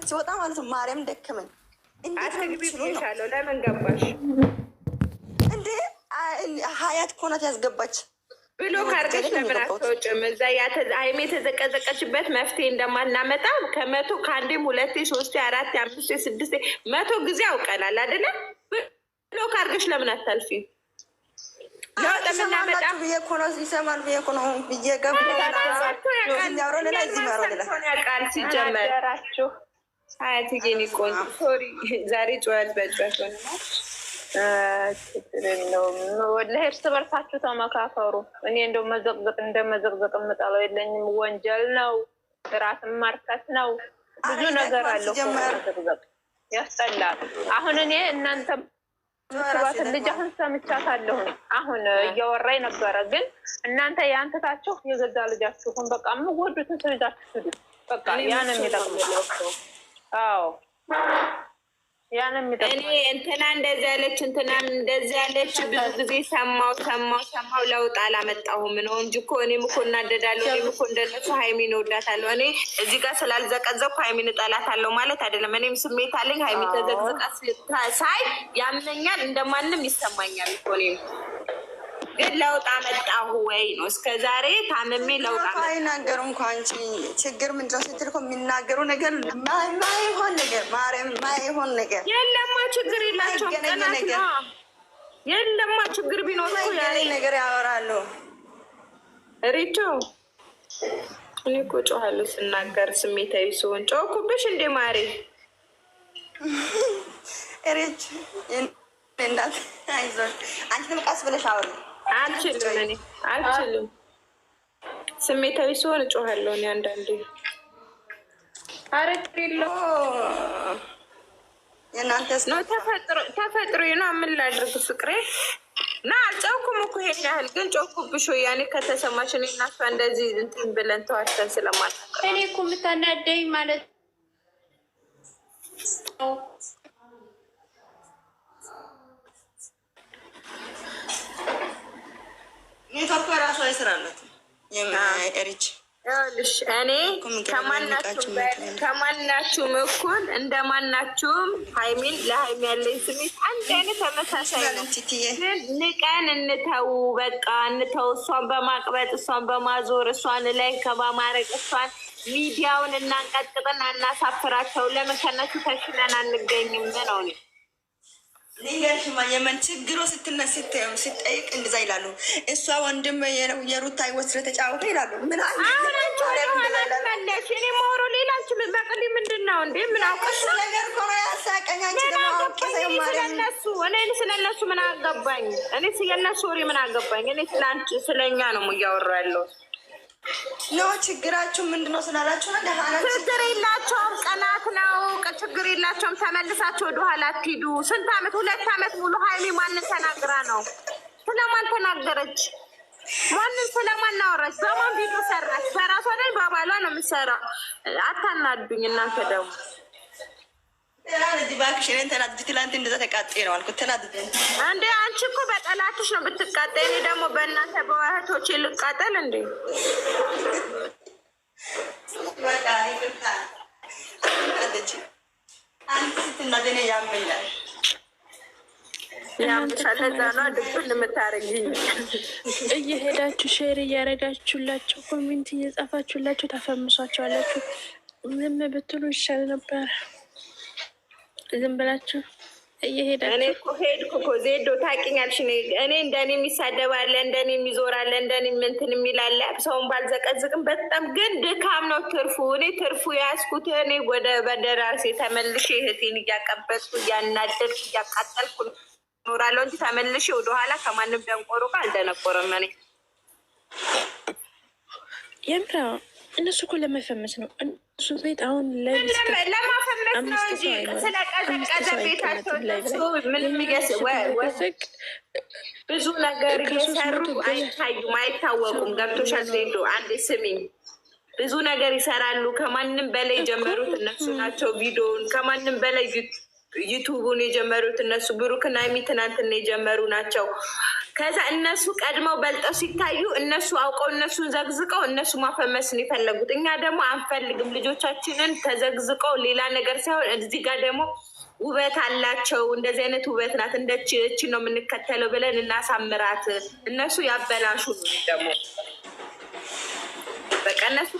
ሲወጣ ማለት ነው። ማርያም ደከመኝ። አትግቢ ብዬሻለሁ። ለምን ገባሽ እንዴ? ሀያት እኮ ናት ያስገባች። ብሎ ካርገሽ ለምን አትወጭም? እዛ ሀይሜ የተዘቀዘቀችበት መፍትሄ እንደማናመጣ ከመቶ ከአንዴም 2 3 4 5 6 100 ጊዜ አውቀናል አይደለ? ብሎ ካርገሽ ለምን አታልፊ? ለውጥ የምናመጣ ብዬ እኮ ነው። ይሰማል ብዬ እኮ ነው ብዬ ቃል ሲጀመር ሀያት ጌኒ ቆንጆ ሶሪ ዛሬ ጨዋት በጨዋት ሆነ ወላሂ እርስ በርሳችሁ ተመካከሩ። እኔ እንደው መዘቅዘቅ እንደመዘቅዘቅ የምጠላው የለኝም። ወንጀል ነው፣ ራስን ማርከስ ነው፣ ብዙ ነገር አለው። መዘቅዘቅ ያስጠላል። አሁን እኔ እናንተ ምትባት ልጅ አሁን ሰምቻታለሁኝ። አሁን እያወራኝ ነበረ። ግን እናንተ ያንተታችሁ የገዛ ልጃችሁን በቃ የምወዱትን ልጃችሁ ስዱ። በቃ ያን የሚጠቅመው አዎ እኔ እንትና እንደዚህ ያለች እንትናም እንደዚህ ያለች ብዙ ጊዜ ሰማው ለውጥ አላመጣሁም ነው እንጂ እኮ እኔም እኮ እናደዳለሁ። እኔም እኮ እንደነሱ ሀይሚን እወዳታለሁ። እኔ እዚህ ጋር ስላልዘቀዘቅኩ ሀይሚን እጠላታለሁ ማለት አይደለም። እኔም ስሜት አለኝ። ሀይሚ ተዘቅዝቃ ሳይ ያምነኛል፣ እንደማንም ይሰማኛል እኮ እኔም። ግን ለውጥ አመጣሁ ወይ ነው እስከ ዛሬ ታመሜ ለውጥ አመጣሁ አይናገሩ እንኳ አንቺ ችግር ምንድነው ስትል እኮ የሚናገሩ ነገር ማይሆን ነገር ማርያም ማይሆን ነገር የለማ ችግር የላቸውም። ቀናት የለማ ችግር ቢኖር ነገር ያወራሉ። ሪቾ እኔ እኮ ጮሃለሁ ስናገር ስሜታዊ ሲሆን ጮኩብሽ እንዴ ማሬ? ሪች እናት አይዞሽ አንቺ ቀስ ብለሽ አውሪ። አልችልም እኔ አልችልም። ስሜታዊ ሲሆን እጮሃለሁ እኔ አንዳንዴ። አረክሪሎ የናንተስ ነው ተፈጥሮ ነው። ምን ላድርግ ፍቅሬ? ና አልጨውኩም እኮ ይሄን ያህል ግን ጮኩብሽ ወይ? ያኔ ከተሰማሽ እኔ እና እሷ እንደዚህ እንትን ብለን ተዋርተን ስለማልነበር እኔ እኮ የምታናደኝ ማለት ነው። ኢትዮጵያ ራሱ አይሰራለት የማይሪች ይኸውልሽ እኔ ከማናችሁም እኩል እንደማናችሁም ሀይሚን ለሀይሚ ያለኝ ስሜት አንድ አይነት ተመሳሳይ ነው። ንቀን እንተው በቃ እንተው። እሷን በማቅበጥ እሷን በማዞር እሷን ላይ ከባማረቅ እሷን ሚዲያውን እናንቀጥቅጥና እናሳፍራቸው። ለምን ከነሱ ተሽለን አንገኝም ነው እኔ ሊንገርሽማ የመን ችግሮ ስትጠይቅ እንደዛ ይላሉ። እሷ ወንድም የሩታ ህይወት ስለተጫወተ ይላሉ። ምን አለሽ? እኔ ማውሮ ሌላች በቅሊ ምንድን ነው እንዴ? ምን አውቀሽ ነገር እኮ ነው ያሳቀኝ። ስለነሱ እኔ ስለነሱ ምን አገባኝ? እኔ ስለነሱ ወሬ ምን አገባኝ? እኔ ስለኛ ነው እያወራ ያለው። ኖ ችግራችሁ ምንድነው ስላላችሁ ነው። ችግር የላቸውም። ቀናት ነው ችግር የላቸውም። ተመልሳችሁ ወደኋላ አትሂዱ። ስንት አመት 2 አመት ሙሉ ሀይሚ ማንን ተናግራ ነው? ስለማን ተናገረች? ማንን ስለማን አወራች? በማን ቪዲዮ ሰራች? በራሷ ላይ በባሏ ነው የምትሰራው። አታናዱኝ እናንተ ደግሞ እባክሽ። እኔን ተናድጄ ትላንት እንደዛ ተቃጤ ነው አልኩት። ተናድጄ እንዴ አንቺ እኮ በጠላትሽ ነው ብትቃጠይ፣ እኔ ደግሞ በእናንተ በእህቶቼ ልቃጠል እንዴ? በቃ ይቅርታ። አንቺ ስትናደኝ ያመኛል። ያምሻል። ለዛ ነው ድብን የምታረጊኝ። እየሄዳችሁ ሼር እያረጋችሁላቸው ኮሜንት እየጻፋችሁላቸው ታፈምሷቸዋላችሁ። ዝም ብትሉ ይሻል ነበር። ዝም ብላችሁ እየሄዳችሁ እኔ እኮ ሄድኩ እኮ ዜዶ ታውቂኛለሽ። እኔ እንደኔ የሚሳደባለ እንደኔ የሚዞራለ እንደኔ እንትን የሚላለ ሰውን ባልዘቀዝቅም በጣም ግን ድካም ነው ትርፉ። እኔ ትርፉ ያዝኩት እኔ ወደ በደራሴ ተመልሼ እህቴን እያቀበጥኩ እያናደድኩ እያቃጠልኩ እኖራለሁ እንጂ ተመልሼ ወደኋላ ከማንም ደንቆሮ ጋር አልደነቆረም። እኔ የምራ እነሱ እኮ ለመፈመስ ነው። እሱ ቤት አሁን ለማፈመስ ነው እንጂ ስለቀዘቀዘ ቤታቸው ብዙ ነገር እየሰሩ አይታዩም፣ አይታወቁም። ገብቶሻል ዜዶ? አንዴ ስሚኝ፣ ብዙ ነገር ይሰራሉ። ከማንም በላይ የጀመሩት እነሱ ናቸው። ቪዲዮውን ከማንም በላይ ዩቱቡን የጀመሩት እነሱ ብሩክና ሀይሚ ትናንትና የጀመሩ ናቸው። ከዛ እነሱ ቀድመው በልጠው ሲታዩ እነሱ አውቀው እነሱን ዘግዝቀው እነሱ ማፈመስን የፈለጉት። እኛ ደግሞ አንፈልግም። ልጆቻችንን ተዘግዝቀው ሌላ ነገር ሳይሆን እዚህ ጋር ደግሞ ውበት አላቸው። እንደዚህ አይነት ውበት ናት እንደችን ነው የምንከተለው ብለን እናሳምራት። እነሱ ያበላሹ ደግሞ በቃ እነሱ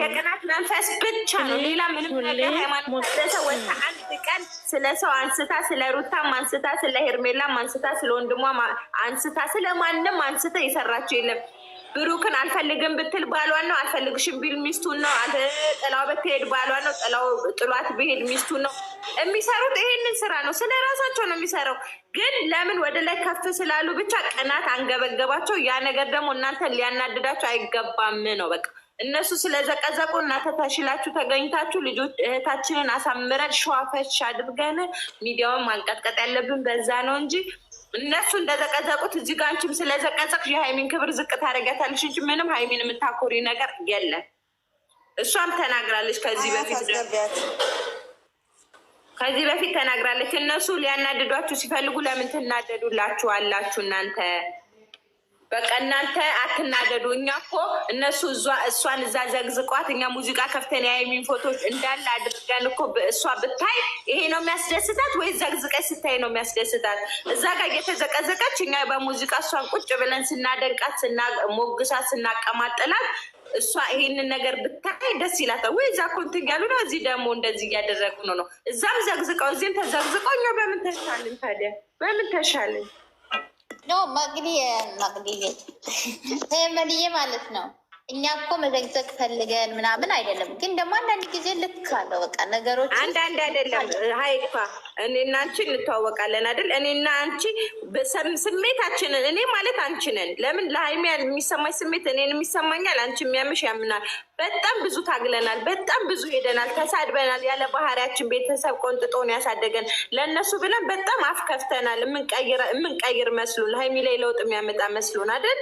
የቅናት መንፈስ ብቻ ነው፣ ሌላ ምንም ነገር ሃይማኖት ሰው ወጣ አንድ ቀን ስለ ሰው አንስታ ስለ ሩታም አንስታ ስለ ሄርሜላም አንስታ ስለ ወንድሟ አንስታ ስለ ማንም አንስታ የሰራችው የለም። ብሩክን አልፈልግም ብትል ባሏን ነው፣ አልፈልግሽም ቢል ሚስቱን ነው፣ ጥላው ብትሄድ ባሏን ነው፣ ጥሏት ብሄድ ሚስቱን ነው። የሚሰሩት ይሄንን ስራ ነው፣ ስለ ራሳቸው ነው የሚሰራው። ግን ለምን ወደ ላይ ከፍ ስላሉ ብቻ ቅናት አንገበገባቸው። ያ ነገር ደግሞ እናንተ ሊያናድዳቸው አይገባም ነው በቃ። እነሱ ስለዘቀዘቁ እናንተ ተሽላችሁ ተገኝታችሁ ልጆች እህታችንን አሳምረን ሸዋፈች አድርገን ሚዲያውን ማንቀጥቀጥ ያለብን በዛ ነው እንጂ እነሱ እንደዘቀዘቁት እዚህ ጋር አንቺም ስለዘቀዘቅሽ የሀይሚን ክብር ዝቅ ታደርጊያታለሽ እንጂ ምንም ሀይሚን የምታኮሪ ነገር የለም። እሷም ተናግራለች ከዚህ በፊት ተናግራለች። እነሱ ሊያናድዷችሁ ሲፈልጉ ለምን ትናደዱላችሁ አላችሁ እናንተ? በቃ እናንተ አትናደዱ። እኛ እኮ እነሱ እሷን እዛ ዘግዝቋት እኛ ሙዚቃ ከፍተን የሀይሚን ፎቶች እንዳለ አድርገን እኮ እሷ ብታይ ይሄ ነው የሚያስደስታት ወይ ዘግዝቀች ስታይ ነው የሚያስደስታት? እዛ ጋር እየተዘቀዘቀች እኛ በሙዚቃ እሷን ቁጭ ብለን ስናደንቃት፣ ሞግሳት፣ ስናቀማጥላት እሷ ይሄንን ነገር ብታይ ደስ ይላታል ወይ? እዛ እኮ እንትን እያሉ ነው፣ እዚህ ደግሞ እንደዚህ እያደረጉ ነው። እዛም ዘግዝቀው እዚህም ተዘግዝቀው እኛ በምን ተሻልን ታዲያ? በምን ተሻልን? ኖ መቅድዬ መልዬ ማለት ነው። እኛ እኮ መዘግዘግ ፈልገን ምናምን አይደለም፣ ግን ደግሞ አንዳንድ ጊዜ ልክ አለው። በቃ ነገሮች አንዳንድ አይደለም። ሀይፋ እኔና አንቺ እንተዋወቃለን አይደል? እኔና አንቺ ስሜታችንን እኔ ማለት አንቺ ነን። ለምን ለሀይሚ የሚሰማኝ ስሜት እኔን የሚሰማኛል፣ አንቺ የሚያምሽ ያምናል። በጣም ብዙ ታግለናል፣ በጣም ብዙ ሄደናል፣ ተሳድበናል። ያለ ባህሪያችን ቤተሰብ ቆንጥጦን ያሳደገን ለእነሱ ብለን በጣም አፍከፍተናል። የምንቀይር መስሉን ሀይሚ ላይ ለውጥ የሚያመጣ መስሉን አይደል?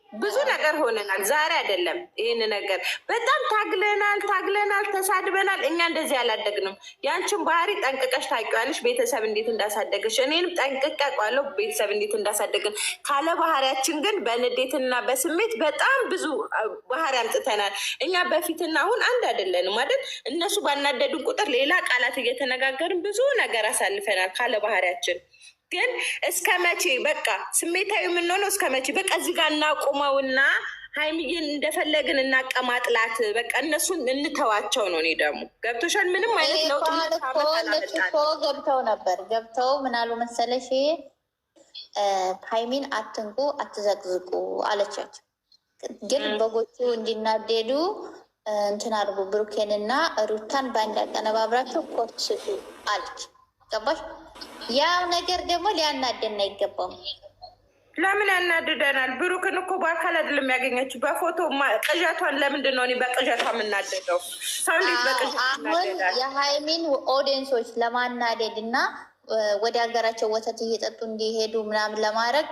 ብዙ ነገር ሆነናል። ዛሬ አይደለም ይህን ነገር በጣም ታግለናል፣ ተሳድበናል። እኛ እንደዚህ አላደግንም። ያንቺን ባህሪ ጠንቅቀሽ ታውቂዋለሽ፣ ቤተሰብ እንዴት እንዳሳደገች። እኔንም ጠንቅቄ አውቃለሁ ቤተሰብ እንዴት እንዳሳደግን። ካለ ባህሪያችን ግን በንዴትና በስሜት በጣም ብዙ ባህሪ አምጥተናል። እኛ በፊትና አሁን አንድ አይደለንም አይደል? እነሱ ባናደዱን ቁጥር ሌላ ቃላት እየተነጋገርን ብዙ ነገር አሳልፈናል ካለ ባህሪያችን። ግን እስከ መቼ በቃ ስሜታዊ የምንሆነው እስከ መቼ? በቃ እዚህ ጋር እናቁመውና ሀይሚዬን እንደፈለግን እናቀማጥላት። በቃ እነሱን እንተዋቸው ነው። እኔ ደግሞ ገብቶሻል። ምንም አይነት ለውጥ ገብተው ምን አሉ መሰለሽ? ሀይሚን አትንኩ፣ አትዘቅዝቁ አለቻቸው። ግን በጎቹ እንዲናደዱ እንትን አድርጉ፣ ብሩኬንና ሩታን በአንድ አቀነባብራቸው ኮት ስጡ አለች። ገባሽ? ያው ነገር ደግሞ ሊያናደን አይገባም። ለምን ያናድደናል? ብሩክን እኮ በአካል አይደለም ያገኘችው፣ በፎቶ ቅዠቷን። ለምንድን ነው እኔ በቅዠቷ የምናደደው? ሰው እንዴት በቅዠት ይናደዳል? የሀይሚን ኦዲየንሶች ለማናደድ እና ወደ ሀገራቸው ወተት እየጠጡ እንዲሄዱ ምናምን ለማድረግ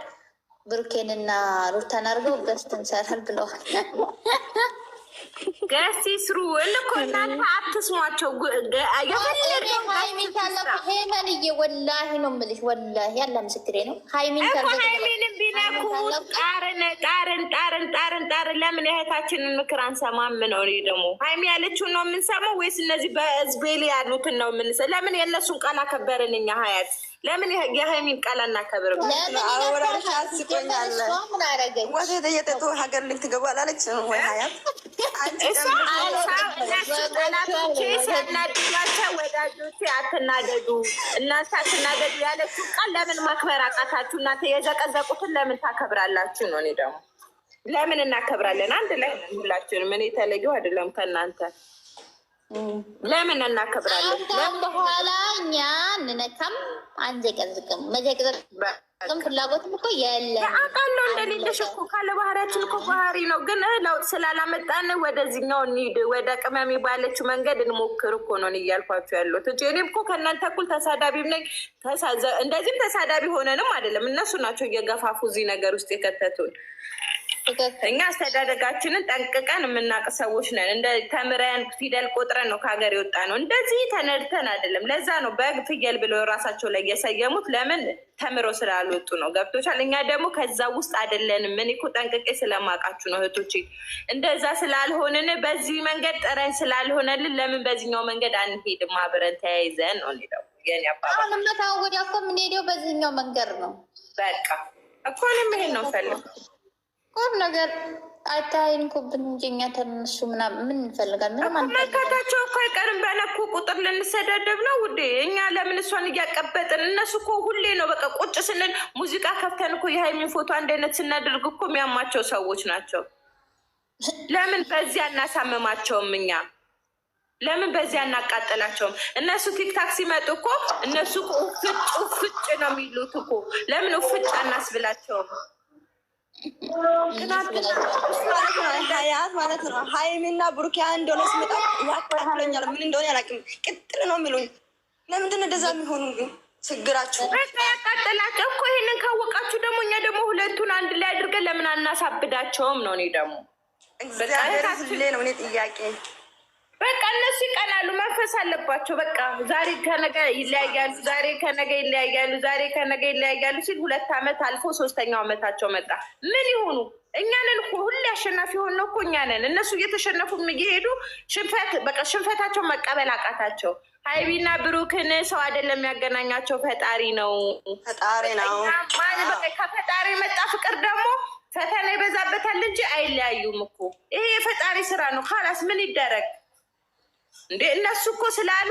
ብሩኬንና ሩታን አድርገው ገስት እንሰራል ብለዋል። ገስት ይስሩ እኮ እናንተ አትስሟቸው። ሄመንዬ ወላሂ ነው የምልሽ፣ ወላሂ ያለ ምስክሬ ነው። ሀይሚንም ቢነኩ ጣርን ለምን የእህታችንን ምክር አንሰማም ነው? እኔ ደግሞ ሀይሚ ያለችውን ነው የምንሰማው ወይስ እነዚህ በህዝቤል ያሉትን ነው የምንሰማው? ለምን የእነሱን ቃል አከበርን እኛ? ሀያት ለምን የሀይሚን ቃል አናከብርም? አወራርሽ አስቆኛል። ወተት እየጠጡ ሀገር ልክ ትገባላለች ወይ ሀያት? ጠላቶቼ ሲያናድዷቸው ወዳጆቼ አትናደዱ፣ እናንተ አትናደዱ ያለችው ቃል ለምን ማክበር አቃታችሁ? እናንተ የዘቀዘቁትን ለምን ታከብራላችሁ ነው? እኔ ደግሞ ለምን እናከብራለን? አንድ ላይ ሁላችንም። እኔ የተለየው አይደለም ከእናንተ። ለምን እናከብራለን? በኋላ እኛ እንነካም አንዘቀዝቅም። መዘቅዘቅም ፍላጎትም እኮ የለም። አውቃለሁ እንደሌለሽ እኮ ካለ ባህሪያችን እኮ ባህሪ ነው። ግን ለውጥ ስላላመጣን ወደዚህኛው እንሂድ፣ ወደ ቅመም ባለችው መንገድ እንሞክር እኮ ነው እያልኳቸው ያሉት እንጂ እኔም እኮ ከእናንተ እኩል ተሳዳቢም ነኝ። እንደዚህም ተሳዳቢ ሆነንም አይደለም፣ እነሱ ናቸው እየገፋፉ እዚህ ነገር ውስጥ የከተቱን። እኛ አስተዳደጋችንን ጠንቅቀን የምናውቅ ሰዎች ነን። እንደ ተምረን ፊደል ቆጥረን ነው ከሀገር የወጣ ነው። እንደዚህ ተነድተን አይደለም። ለዛ ነው በግ ፍየል ብለው ራሳቸው ላይ የሰየሙት። ለምን ተምረው ስላልወጡ ነው። ገብቶቻል። እኛ ደግሞ ከዛ ውስጥ አይደለንም። ምን እኮ ጠንቅቄ ስለማውቃችሁ ነው እህቶቼ። እንደዛ ስላልሆንን በዚህ መንገድ ጥረን ስላልሆነልን ለምን በዚህኛው መንገድ አንሄድም? አብረን ተያይዘን ነው ሄደው የኔ አባባ። አሁን ወዲያ እኮ የምንሄደው በዚህኛው መንገድ ነው። በቃ እኮ እኔም ይሄን ነው ፈልግ ቁም ነገር አይታይንኩብን እንጂ እኛ ተነሱ ምናምን ምን እንፈልጋለን? ምንም አንፈልጋቸው እኮ አይቀርም። በነኩ ቁጥር ልንሰዳደብ ነው ውዴ። እኛ ለምን እሷን እያቀበጥን? እነሱ እኮ ሁሌ ነው በቃ ቁጭ ስንል ሙዚቃ ከፍተን እኮ የሀይሚን ፎቶ አንድ አይነት ስናደርግ እኮ የሚያማቸው ሰዎች ናቸው። ለምን በዚህ አናሳምማቸውም? እኛ ለምን በዚህ አናቃጥላቸውም? እነሱ ቲክታክ ሲመጡ እኮ እነሱ ውፍጭ ነው የሚሉት እኮ። ለምን ውፍጭ አናስብላቸውም? ሀያት ማለት ነው። ሀይሚና ብሩኬ እንደሆነ ስመጣ ያቃጥለኛል። ምን እንደሆነ ያላቅም ቅጥል ነው የሚሉኝ። ለምንድን እንደዛ የሚሆኑ? ግን ችግራችሁ ያቃጥላቸው እኮ። ይሄንን ካወቃችሁ ደግሞ እኛ ደግሞ ሁለቱን አንድ ላይ አድርገን ለምን አናሳብዳቸውም ነው። እኔ ደግሞ እግዚአብሔር ሁሌ ነው እኔ ጥያቄ። በቃ እነሱ ይቀናሉ፣ መንፈስ አለባቸው። በቃ ዛሬ ከነገ ይለያያሉ፣ ዛሬ ከነገ ይለያያሉ፣ ዛሬ ከነገ ይለያያሉ ሲል 2 ዓመት አልፎ 3ኛው ዓመታቸው መጣ። ምን ይሆኑ? እኛንን እኮ ሁሌ አሸናፊ ሆነው እኮ እኛንን። እነሱ እየተሸነፉ እየሄዱ ሽንፈት በቃ ሽንፈታቸውን መቀበል አቃታቸው። ሀይሚና ብሩክን ሰው አይደለም ያገናኛቸው፣ ፈጣሪ ነው። ፈጣሪ ነው በቃ ከፈጣሪ የመጣ ፍቅር ደግሞ ፈተና ይበዛበታል እንጂ አይለያዩም እኮ። ይሄ የፈጣሪ ስራ ነው። ካላስ ምን ይደረግ እንዴ? እነሱ እኮ ስላሉ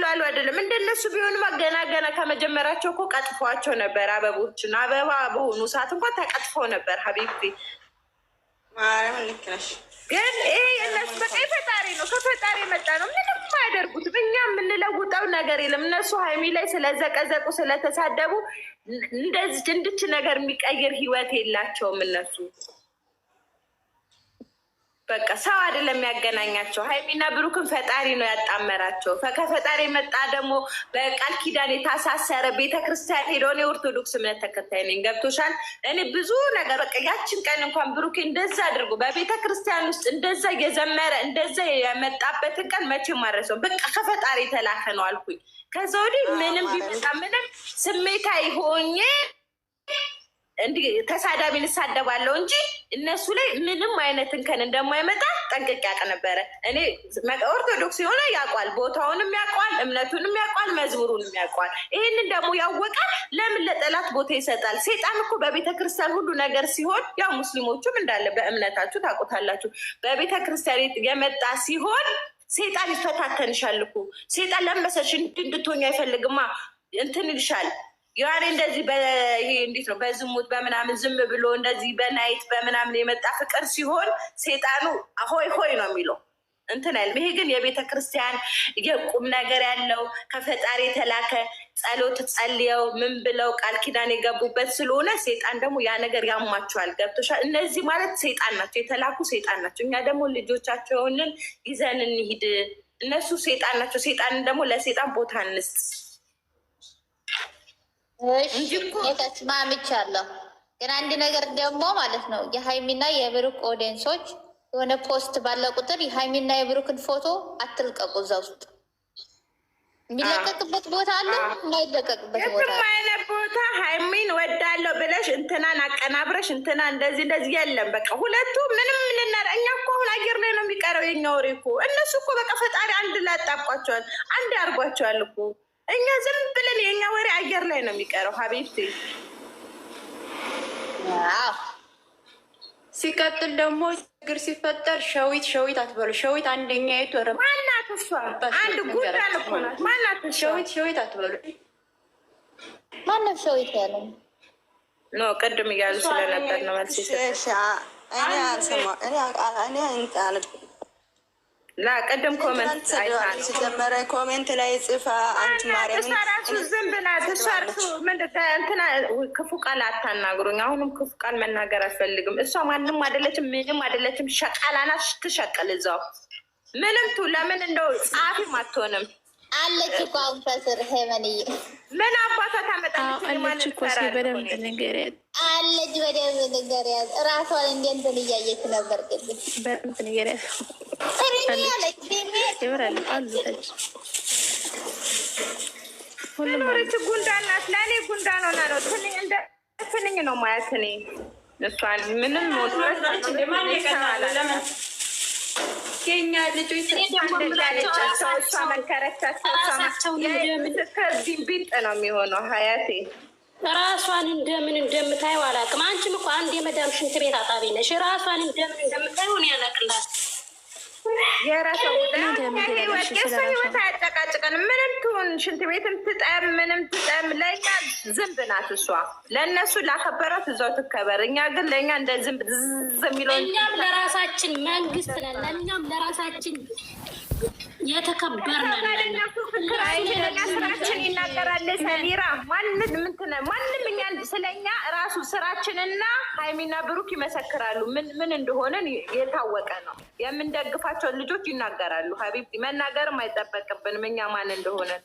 አሉ አይደለም። እንደነሱ ቢሆንም ገና ከመጀመራቸው እኮ ቀጥፏቸው ነበር። አበቦችን አበባ በሆኑ ሰዓት እንኳን ተቀጥፈው ነበር። ሀቢብቲ ማርያም ልክ ነሽ። ግን ይሄ የእነሱ በቃ ፈጣሪ ነው፣ ከፈጣሪ የመጣ ነው። ምንም አያደርጉትም። እኛ የምንለውጠው ነገር የለም። እነሱ ሀይሚ ላይ ስለዘቀዘቁ ስለተሳደቡ እንደዚህ እንድች ነገር የሚቀይር ህይወት የላቸውም እነሱ። በቃ ሰው አይደለም የሚያገናኛቸው። ሀይሚና ብሩክን ፈጣሪ ነው ያጣመራቸው። ከፈጣሪ መጣ ደግሞ በቃል ኪዳን የታሳሰረ ቤተክርስቲያን ሄደው እኔ ኦርቶዶክስ እምነት ተከታይ ነኝ። ገብቶሻል። እኔ ብዙ ነገር በቃ ያችን ቀን እንኳን ብሩኬ እንደዛ አድርጎ በቤተክርስቲያን ውስጥ እንደዛ እየዘመረ እንደዛ የመጣበትን ቀን መቼም ማረሰው። በቃ ከፈጣሪ የተላከ ነው አልኩኝ። ከዛ ወዲህ ምንም ቢመጣ ምንም ስሜታዊ ሆኜ እንዲህ ተሳዳቢ ልሳደባለሁ እንጂ እነሱ ላይ ምንም አይነት እንከን እንደማይመጣ ጠንቅቄ ያውቅ ነበረ። እኔ ኦርቶዶክስ የሆነ ያውቋል፣ ቦታውንም ያውቋል፣ እምነቱንም ያውቋል፣ መዝሙሩንም ያውቋል። ይህንን ደግሞ ያወቀ ለምን ለጠላት ቦታ ይሰጣል? ሴጣን እኮ በቤተ ክርስቲያን ሁሉ ነገር ሲሆን፣ ያው ሙስሊሞቹም እንዳለ በእምነታችሁ ታውቁታላችሁ። በቤተ ክርስቲያን የመጣ ሲሆን ሴጣን ይፈታተንሻል እኮ። ሴጣን ለመሰሽ እንድትሆኝ አይፈልግማ። እንትን ይልሻል ያኔ እንደዚህ ይሄ እንዴት ነው በዝሙት በምናምን ዝም ብሎ እንደዚህ በናይት በምናምን የመጣ ፍቅር ሲሆን ሴጣኑ ሆይ ሆይ ነው የሚለው እንትን አይልም። ይሄ ግን የቤተ ክርስቲያን የቁም ነገር ያለው ከፈጣሪ የተላከ ጸሎት ጸልየው ምን ብለው ቃል ኪዳን የገቡበት ስለሆነ ሴጣን ደግሞ ያ ነገር ያማቸዋል። ገብቶሻል። እነዚህ ማለት ሴጣን ናቸው፣ የተላኩ ሴጣን ናቸው። እኛ ደግሞ ልጆቻቸውንን ይዘን እንሂድ። እነሱ ሴጣን ናቸው። ሴጣንን ደግሞ ለሴጣን ቦታ እንስጥ። ተስማምቻለሁ። ግን አንድ ነገር ደግሞ ማለት ነው የሀይሚና የብሩክ ኦዲየንሶች የሆነ ፖስት ባለ ቁጥር የሀይሚና የብሩክን ፎቶ አትልቀቁ። እዛ ውስጥ የሚለቀቅበት ቦታ አለ፣ የማይለቀቅበት ቦታ አለ። አይነት ቦታ ሀይሚን ወዳለው ብለሽ እንትናን አቀናብረሽ እንትና እንደዚህ የለም። በቃ ሁለቱ ምንም ልናረ እኛ እኮ አሁን አየር ላይ ነው የሚቀረው የኛ ወሬ እኮ። እነሱ እኮ በቃ ፈጣሪ አንድ ላይ አጣብቋቸዋል፣ አንድ አድርጓቸዋል እኮ። እኛ ዝም ብለን የኛ ወሬ አየር ላይ ነው የሚቀረው። ሀቢብቲ ሲቀጥል ደግሞ ችግር ሲፈጠር ሸዊት አትበሉ። ሸዊት አንደኛ የቱ ማናት? እሷ አንድ ጉዳይ እኮ ናት። ማናት? ሸዊት አትበሉ። ማንም ሸዊት ያለ ኖ ቅድም እያሉ ስለነበር ነው መልስ ቅድም ኮመንት ሲጀመረ ኮሜንት ላይ ጽፋ አንቺ ማርያም ራሱ ዝም ብላት እሷ እርሱ እንትና ክፉ ቃል አታናግሩኝ። አሁንም ክፉ ቃል መናገር አልፈልግም። እሷ ማንም አይደለችም፣ ምንም አይደለችም። ሸቃላና ትሸቀል እዛው ምንም ቱ ለምን እንደው ጸሐፊም አትሆንም። አለች እኮ አሁን ከስር ሄመንዬ ምን አባቷ ታመጣለች? አለች እኮ እስኪ በደንብ ንገሪያት። አለች በደንብ ንገሪያት። እራሷን እንደ እንትን እያየች ነበር ቅድም። በደንብ ንገሪያት። አለች ይበራል አሉ ታች ሁሉም ኖረች። ጉንዳን ናት። ለእኔ ጉንዳን ሆና ነው ትንኝ እንደ ትንኝ ነው ማየት። እኔ እሷን ምንም ሞትረስ ማን ይቀናል? ለምን የኛ ልጆች እንደዛለቻቸው እሷ መከረቻቸው ምስክር ቢንቢጥ ነው የሚሆነው። ሀያቴ ራሷን እንደምን እንደምታየው አላውቅም። አንቺም እኮ አንድ የመዳም ሽንት ቤት አጣቢ ነሽ። ራሷን እንደምን እንደምታየው ነው ያለቅላት። የራሷ ህይወት አያጨቃጭቀን። ምንም ትሁን ሽንት ቤትም ትጠም ምንም ትጠም ለእኛ ዝንብ ናት እሷ። ለእነሱ ላከበራት እዛው ትከበር። እኛ ግን ለእኛ እንደ ዝንብ ዝዝ የሚለው እኛም ለራሳችን መንግስት ነን። ለእኛም ለራሳችን የተከበርን ስራችን ይናገራል። ሰሚራ ማንም እኛ ስለኛ ራሱ ስራችንና ሀይሚና ብሩክ ይመሰክራሉ። ምን እንደሆነን የታወቀ ነው። የምንደግፋቸውን ልጆች ይናገራሉ። ሀቢብ መናገርም አይጠበቅብንም እኛ ማን እንደሆነን